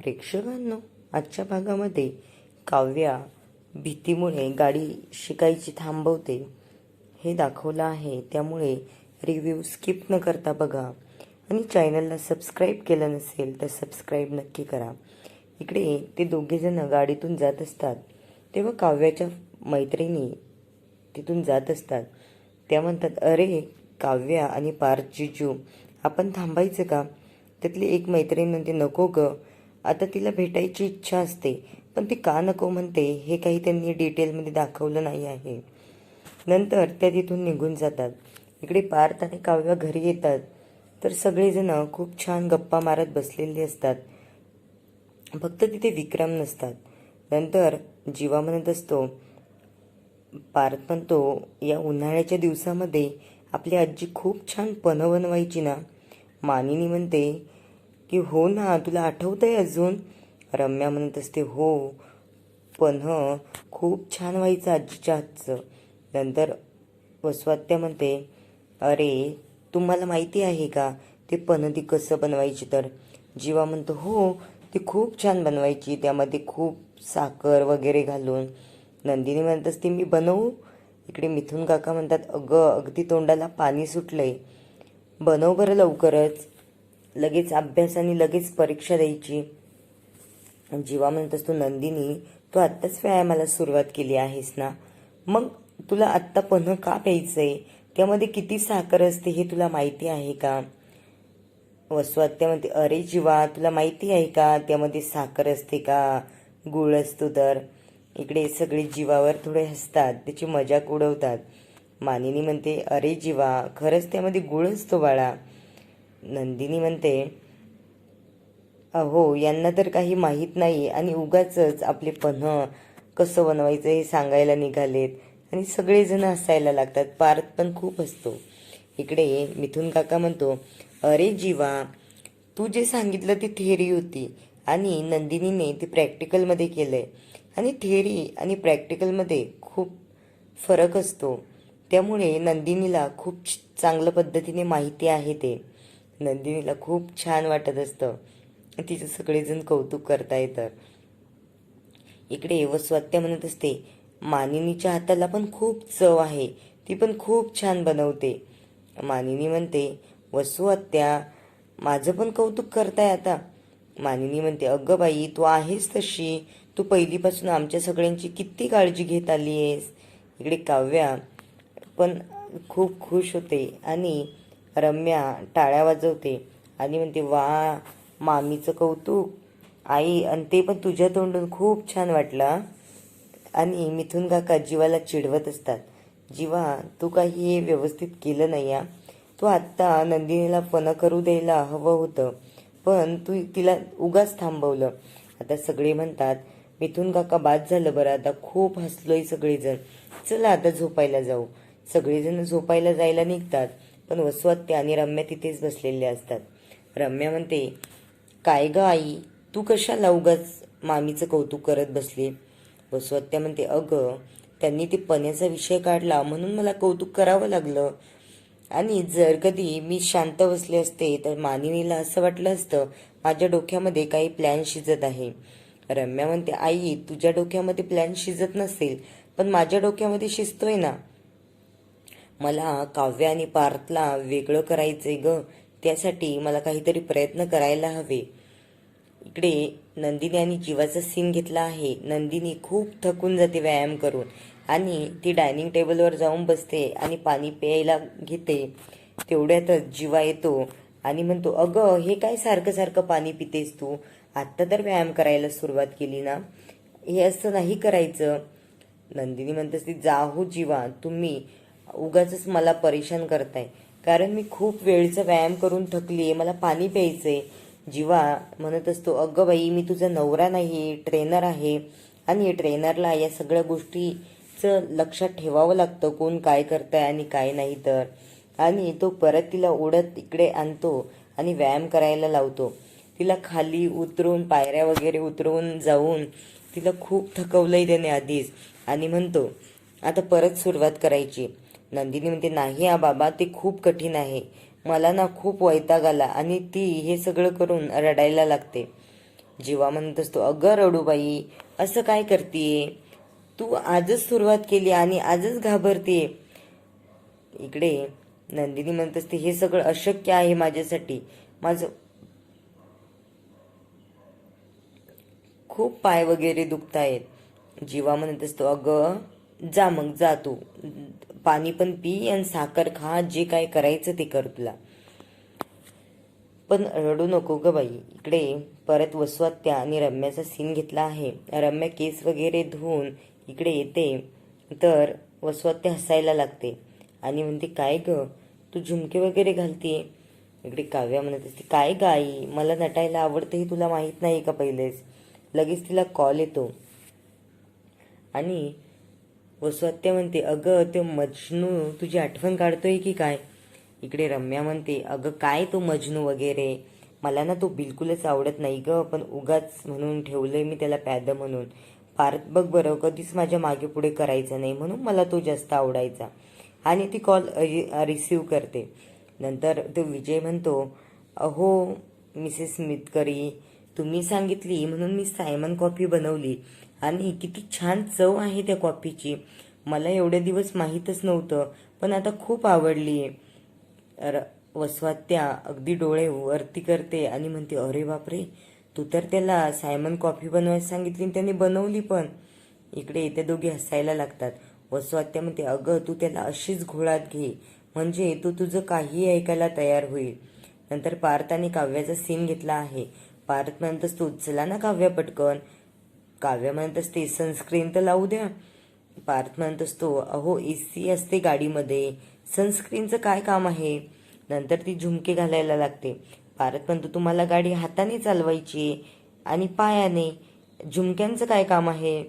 प्रेक्षकांनो, आजच्या भागामध्ये काव्या भीतीमुळे गाडी शिकायची थांबवते हे दाखवलं आहे. त्यामुळे रिव्ह्यू स्किप न करता बघा आणि चॅनलला सबस्क्राईब केलं नसेल तर सबस्क्राईब नक्की करा. इकडे ते दोघेजण गाडीतून जात असतात तेव्हा काव्याच्या मैत्रिणी तिथून जात असतात. त्या म्हणतात, अरे काव्या आणि पार्थ जिजू, आपण थांबायचं का? त्यातली एक मैत्रीण म्हणते, नको ग, आता तिला भेटायची इच्छा असते, पण ती का नको म्हणते हे काही त्यांनी डिटेलमध्ये दाखवलं नाही आहे. नंतर त्या तिथून निघून जातात. इकडे पार्थ आणि काव्या घरी येतात तर सगळेजण खूप छान गप्पा मारत बसलेले असतात. फक्त तिथे विक्रम नसतात. नंतर जीवा म्हणत असतो, पार्थ म्हणतो, या उन्हाळ्याच्या दिवसामध्ये आपली आजी खूप छान पन्ह बनवायची ना? मानिनी म्हणते की हो ना, तुला आठवतंय अजून? रम्या म्हणत असते, हो, पन्ह खूप छान व्हायचं आजीच्या हातचं. नंतर वसवात्या म्हणते, अरे तुम्हाला माहिती आहे का ते पन्ह ती कसं बनवायची? तर जीवा म्हणतो, हो, ती खूप छान बनवायची, त्यामध्ये खूप साखर वगैरे घालून. नंदिनी म्हणत असते, मी बनवू? इकडे मिथुन काका म्हणतात, अगं अगदी तोंडाला पाणी सुटलंय, बनव बरं लवकरच, लगेच अभ्यास आणि लगेच परीक्षा द्यायची. जीवा म्हणत असतो, नंदिनी तू आत्ताच व्यायामाला सुरुवात केली आहेस ना, मग तुला आत्ता पन्ह का प्यायचंय? त्यामध्ये किती साखर असते हे तुला माहिती आहे का? वसवात्या म्हणते, अरे जीवा, तुला माहिती आहे का त्यामध्ये साखर असते का गुळ असतो? तर इकडे सगळे जीवावर थोडे हसतात, त्याची मजाक उडवतात. मानिनी म्हणते, अरे जीवा, खरंच त्यामध्ये गुळ असतो बाळा. नंदिनी म्हणते, अहो यांना तर काही माहीत नाही आणि उगाचच आपले पन्ह कसं बनवायचं हे सांगायला निघालेत आणि सगळेजण हसायला लागतात. पार्थ पण खूप हसतो. इकडे मिथुन काका म्हणतो, अरे जीवा, तू जे सांगितलं ती थिअरी होती आणि नंदिनीने ती प्रॅक्टिकलमध्ये केलंय आणि थिअरी आणि प्रॅक्टिकलमध्ये खूप फरक असतो. त्यामुळे नंदिनीला खूप चांगल्या पद्धतीने माहिती आहे. ते नंदिनीला खूप छान वाटत असतं, तिचं सगळेजण कौतुक करताय. तर इकडे वसवात्या म्हणत असते, मानिनीच्या हाताला पण खूप चव आहे, ती पण खूप छान बनवते. मानिनी म्हणते, वसवात्या, माझं पण कौतुक करताय आता? मानिनी म्हणते, अगं बाई, तू आहेस तशी, तू पहिलीपासून आमच्या सगळ्यांची किती काळजी घेत आली आहेस. इकडे काव्या पण खूप खुश होते आणि रम्या टाळ्या वाजवते आणि म्हणते, वा, मामीचं कौतुक आई, आणि ते पण तुझ्या तोंडून खूप छान वाटलं. आणि मिथुन काका जीवाला चिडवत असतात, जीवा, तू काही हे व्यवस्थित केलं नाही या, तू आत्ता नंदिनीला पन्ह करू द्यायला हवं होतं, पण तू तिला उगाच थांबवलं. आता सगळे म्हणतात, मिथुन काका बाद झालं बरं, आता खूप हसलोय सगळेजण, चला आता झोपायला जाऊ. सगळेजण झोपायला जायला निघतात, पण वसवात्या आणि रम्या तिथेच बसलेल्या असतात. रम्या म्हणते, काय ग आई, तू कशाला उगाच मामीचं कौतुक करत बसली? वसवात्या म्हणते, अगं त्यांनी ते पण्याचा विषय काढला म्हणून मला कौतुक करावं लागलं, आणि जर कधी मी शांत बसले असते तर मानिनीला असं वाटलं असतं माझ्या डोक्यामध्ये काही प्लॅन शिजत आहे. रम्या म्हणते, आई, तुझ्या डोक्यामध्ये प्लॅन शिजत नसेल पण माझ्या डोक्यामध्ये शिजतोय ना. मला काव्य आणि पार्थला वेगळं करायचंय ग, त्यासाठी मला काहीतरी प्रयत्न करायला हवे. इकडे नंदिनी आणि जीवाचा सीन घेतला आहे. नंदिनी खूप थकून जाते व्यायाम करून आणि ती डायनिंग टेबलवर जाऊन बसते आणि पाणी प्यायला घेते. तेवढ्यातच जीवा येतो आणि म्हणतो, अगं हे काय सारखं सारखं पाणी पितेस तू? आत्ता तर व्यायाम करायला सुरुवात केली ना, हे असं नाही करायचं. नंदिनी म्हणतेस, जा हो जीवा, तुम्ही उगाच मला परेशान करताय, कारण मी खूप वेळचा व्यायाम करून थकली, मला पाणी प्यायचंय. जीवा म्हणत असतो, अगं बाई, मी तुझा नवरा नाही, ट्रेनर आहे आणि ट्रेनरला या सगळ्या गोष्टीचं लक्षात ठेवावं लागतं, कोण काय करताय आणि काय नाही. तर आणि तो परत तिला ओढत इकडे आणतो आणि व्यायाम करायला लावतो. तिला खाली उतरून पायऱ्या वगैरे उतरवून जाऊन तिला खूप थकवलंय त्याने आधीच, आणि म्हणतो आता परत सुरुवात करायची. नंदिनी म्हणते, नाही बाबा, ते खूप कठीण आहे, मला ना खूप वैताग आला, आणि ती हे सगळं करून रडायला लागते. जीवा म्हणत असतो, अगं रडूबाई असं काय करतीये तू? आजच सुरुवात केली आणि आजच घाबरतीये. इकडे नंदिनी म्हणत असते, हे सगळं अशक्य आहे माझ्यासाठी. माझं खूप पाय वगैरे दुखतायत. जीवा म्हणत असतो, अगं जा मग जा तू, पाणी पण पी आणि साखर खा, जे काय करायचं ते कर तुला. पण रडू नको ग बाई. इकडे परत वसुआत्या आणि रम्याचा सीन घेतला आहे. रम्या केस वगैरे धुवून इकडे येते तर वसुआत्या हसायला लागते आणि म्हणते, काय ग तू झुमके वगैरे घालतीये? इकडे काव्या म्हणत असते, काय गाई, मला नटायला आवडतं हे तुला माहीत नाही का पहिलेच? लगेच तिला कॉल येतो आणि वसुआत्या म्हणते, अगं ते मजनू तुझी आठवण काढतोय की काय? इकडे रम्या म्हणते, अगं काय तो मजनू वगैरे, मला ना तो बिलकुलच आवडत नाही ग, पण उगाच म्हणून ठेवलंय मी त्याला पॅद म्हणून. पार्थ बघ बरं कधीच माझ्या मागे पुढे करायचं नाही, म्हणून मला तो जास्त आवडायचा. आणि ती कॉल रिसीव करते. नंतर तो विजय म्हणतो, अहो मिसेस मितकरी, तुम्ही सांगितली म्हणून मी सायमन कॉफी बनवली आणि किती छान चव आहे त्या कॉफीची. मला एवढे दिवस माहीतच नव्हतं, पण आता खूप आवडली आहे. वसवात्या अगदी डोळे वरती करते आणि म्हणते, अरे बापरे, तू तर त्याला सायमन कॉफी बनवायला सांगितली आणि त्याने बनवली पण. इकडे येते दोघे हसायला लागतात. वसवात्या म्हणते, अगं तू त्याला अशीच घोळात घे, म्हणजे तू तुझं काही ऐकायला तयार होईल. नंतर पार्थ आणि काव्याचा सीन घेतला आहे. पार्थ म्हणत असतो, चला ना काव्या पटकन. काव्या म्हणत असते, सनस्क्रीन तर लावू द्या. पार्थ म्हणत असतो, अहो AC असते गाडीमध्ये, सनस्क्रीनचं काय काम आहे? नंतर ती झुमके घालायला लागते. पार्थ म्हणतो, तुम्हाला गाडी हाताने चालवायची आणि पायाने, झुमक्यांचं काय काम आहे?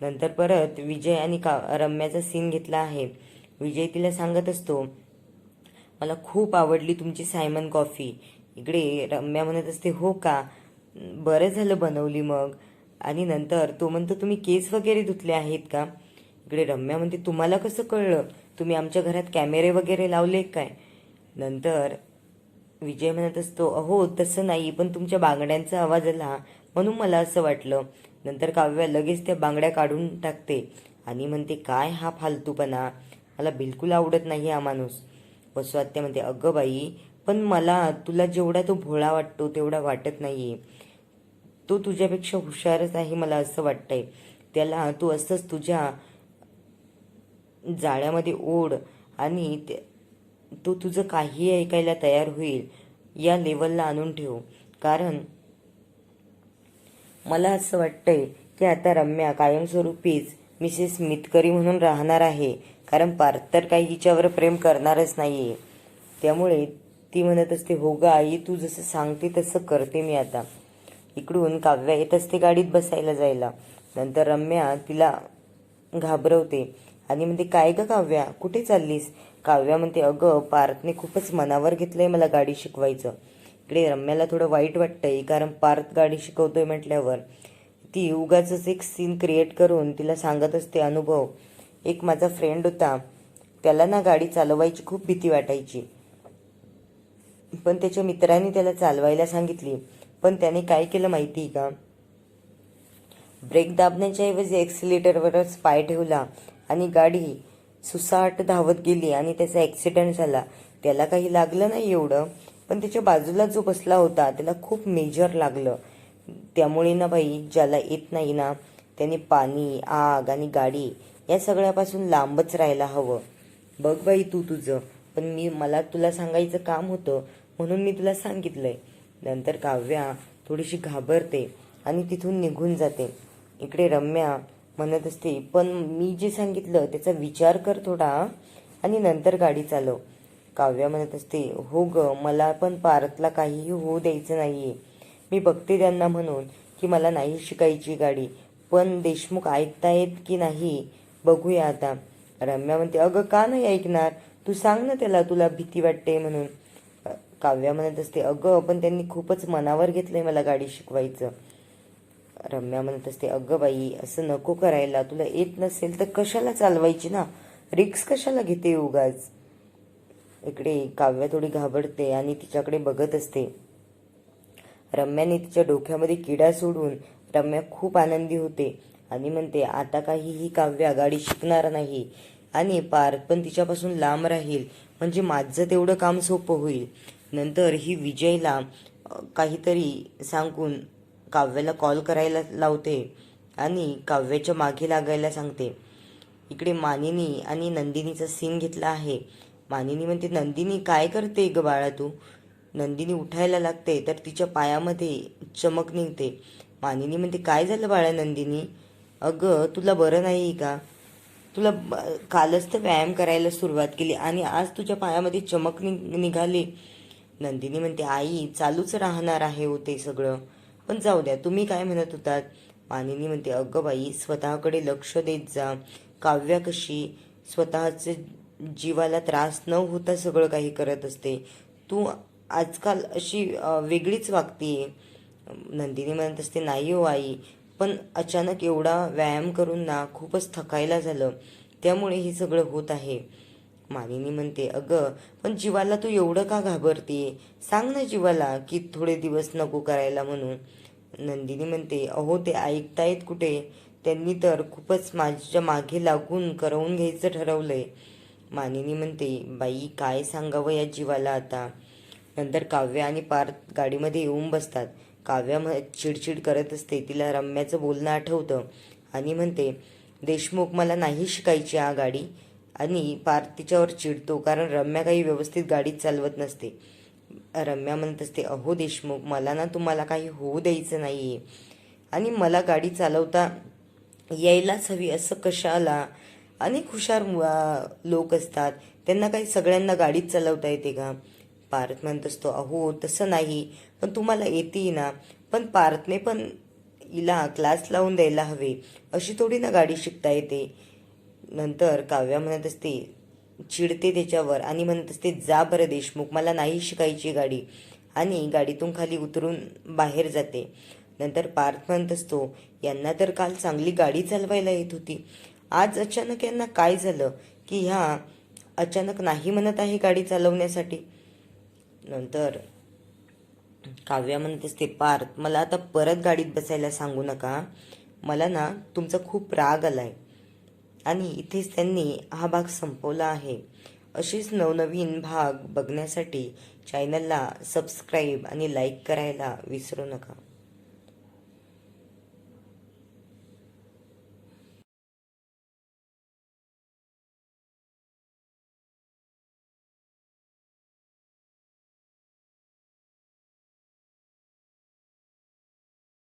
नंतर परत विजय आणि रम्याचा सीन घेतला आहे. विजय तिला सांगत असतो, मला खूप आवडली तुमची सायमन कॉफी. इकडे रम्या म्हणत असते, हो का, बरं झालं बनवली मग. आणि नंतर तो म्हणतो, तुम्ही केस वगैरे धुतले आहेत का? इकडे रम्या म्हणते, तुम्हाला कसं कळलं? तुम्ही आमच्या घरात कॅमेरे वगैरे लावले काय? नंतर विजय म्हणत असतो, अहो तसं नाही, पण तुमच्या बांगड्यांचा आवाज आला म्हणून मला असं वाटलं. नंतर काव्या लगेच त्या बांगड्या काढून टाकते आणि म्हणते, काय हा फालतूपणा, मला बिलकुल आवडत नाही हा माणूस. वसुआत्या म्हणते, अगं बाई, पण मला तुला जेवढा तो भोळा वाटतो तेवढा वाटत नाहीये. तो तुझ्यापेक्षा हुशारच आहे मला असं वाटतंय. त्याला तू असंच तुझ्या जाळ्यामध्ये ओढ आणि तो तुझं काही ऐकायला तयार होईल या लेवलला आणून ठेव. कारण मला असं वाटतंय की आता रम्या कायमस्वरूपीच मिसेस मितकरी म्हणून राहणार आहे, कारण पार्थ तर काही हिच्यावर प्रेम करणारच नाहीये. त्यामुळे ती म्हणत असते, हो ग आई, तू जसं सांगते तसं करते मी आता. इकडून काव्या येत असते गाडीत बसायला जायला. नंतर रम्या तिला घाबरवते आणि म्हणते, काय ग काव्या, कुठे चाललीस? काव्या म्हणते, अगं पार्थने खूपच मनावर घेतलंय मला गाडी शिकवायचं. इकडे रम्याला थोडं वाईट वाटतंय, कारण पार्थ गाडी शिकवतोय म्हटल्यावर ती उगाच एक सीन क्रिएट करून तिला सांगत असते अनुभव. एक माझा फ्रेंड होता, त्याला ना गाडी चालवायची खूप भीती वाटायची, पण त्याच्या मित्रांनी त्याला चालवायला सांगितली. पण त्याने काय केलं माहिती का, ब्रेक दाबण्याच्या ऐवजी एक्सिलेटरवरच पाय ठेवला आणि गाडी सुसाट धावत गेली आणि त्याचा ॲक्सिडेंट झाला. त्याला काही लागलं नाही एवढं, पण त्याच्या बाजूला जो बसला होता त्याला खूप मेजर लागलं. त्यामुळे ना बाई, ज्याला येत नाही ना त्याने पाणी, आग आणि गाडी या सगळ्यापासून लांबच राहायला हवं. बघ बाई तू तुझं, पण मला तुला सांगायचं काम होतं म्हणून मी तुला सांगितलंय. नंतर काव्या थोडीशी घाबरते आणि तिथून निघून जाते. इकडे रम्या म्हणत असते, पण मी जे सांगितलं त्याचा विचार कर थोडा आणि नंतर गाडी चालव. काव्या म्हणत असते, हो ग, मला पण पार्थला काहीही होऊ द्यायचं नाहीये. मी बघते त्यांना म्हणून की मला नाही शिकायची गाडी, पण देशमुख ऐकतायत की नाही बघूया आता. रम्या म्हणते, अगं का नाही ऐकणार, तू सांग ना त्याला तुला भीती वाटते म्हणून. काव्या म्हणत असते, अगं पण त्यांनी खूपच मनावर घेतलंय मला गाडी शिकवायचं. रम्या म्हणत असते, अगं बाई, असं नको करायला, तुला येत नसेल तर कशाला चालवायची ना, रिक्स कशाला घेते उगाच. इकडे काव्या थोडी घाबरते आणि तिच्याकडे बघत असते. रम्याने तिच्या डोक्यामध्ये किडा सोडून रम्या खूप आनंदी होते आणि म्हणते आता काही ही काव्य गाडी शिकणार नाही आणि पार्थ पण तिच्यापासून लांब राहील, म्हणजे माझं तेवढं काम सोपं होईल. नंतर ही विजयला काहीतरी सांगून काव्याला कॉल करायला लावते आणि काव्याच्या मागे लागायला सांगते. इकडे मानिनी आणि नंदिनीचा सीन घेतला आहे. मानिनी म्हणते, नंदिनी काय करते ग बाळा तू? नंदिनी उठायला लागते तर तिच्या पायामध्ये चमक निघते. मानिनी म्हणते, काय झालं बाळा नंदिनी? अगं तुला बरं नाही का? तुला कालच तर व्यायाम करायला सुरुवात केली आणि आज तुझ्या पायामध्ये चमक निघाली. नंदिनी म्हणते, आई चालूच राहणार आहे होते सगळं, पण जाऊ द्या, तुम्ही काय म्हणत होतात? मानिनी म्हणते, अगं बाई स्वतःकडे लक्ष देत जा. काव्या कशी स्वतःचे जीवाला त्रास न होता सगळं काही करत असते, तू आजकाल अशी वेगळीच वागतीये. नंदिनी म्हणत असते, नाही हो आई, पण अचानक एवढा व्यायाम करून ना खूपच थकायला झालं, त्यामुळे हे सगळं होत आहे. मानिनी म्हणते, अगं पण जीवाला तू एवढं का घाबरते? सांग ना जीवाला की थोडे दिवस नको करायला म्हणून. नंदिनी म्हणते, अहो ते ऐकतायत कुठे? त्यांनी तर खूपच माझ्या मागे लागून करवून घ्यायचं ठरवलंय. मानिनी म्हणते, बाई काय सांगावं या जीवाला आता. नंतर काव्या आणि पार्थ गाडीमध्ये येऊन बसतात. काव्या चिडचिड करत असते, तिला रम्याचं बोलणं आठवतं आणि म्हणते, देशमुख मला नाही शिकायची हा गाडी. आणि पार्थ तिच्यावर चिडतो कारण रम्या काही व्यवस्थित गाडी चालवत नसते. रम्या म्हणत असते, अहो देशमुख, मला ना तुम्हाला काही होऊ द्यायचं नाहीये आणि मला गाडी चालवता यायलाच हवी असं कशाला? अनेक हुशार लोक असतात, त्यांना काही सगळ्यांना गाडीच चालवता येते का? पार्थ म्हणत असतो, अहो तसं नाही, पण तुम्हाला येते ना. पण पार्थने पण हिला क्लास लावून द्यायला हवे, अशी थोडी ना गाडी शिकता येते. नंतर काव्या म्हणत असते, चिडते त्याच्यावर आणि म्हणत असते, जा बरं देशमुख, मला नाही शिकायची गाडी, आणि गाडीतून खाली उतरून बाहेर जाते. नंतर पार्थ म्हणत असतो, यांना तर काल चांगली गाडी चालवायला येत होती, आज अचानक यांना काय झालं की ह्या अचानक नाही म्हणत आहे गाडी चालवण्यासाठी. नंतर काव्या म्हणत असते, पार्थ मला आता परत गाडीत बसायला सांगू नका, मला ना तुमचा खूप राग आलाय. आणि इथेच त्यांनी हा भाग संपवला आहे. असेच नवनवीन भाग बघण्यासाठी चॅनलला सबस्क्राईब आणि लाईक करायला विसरू नका.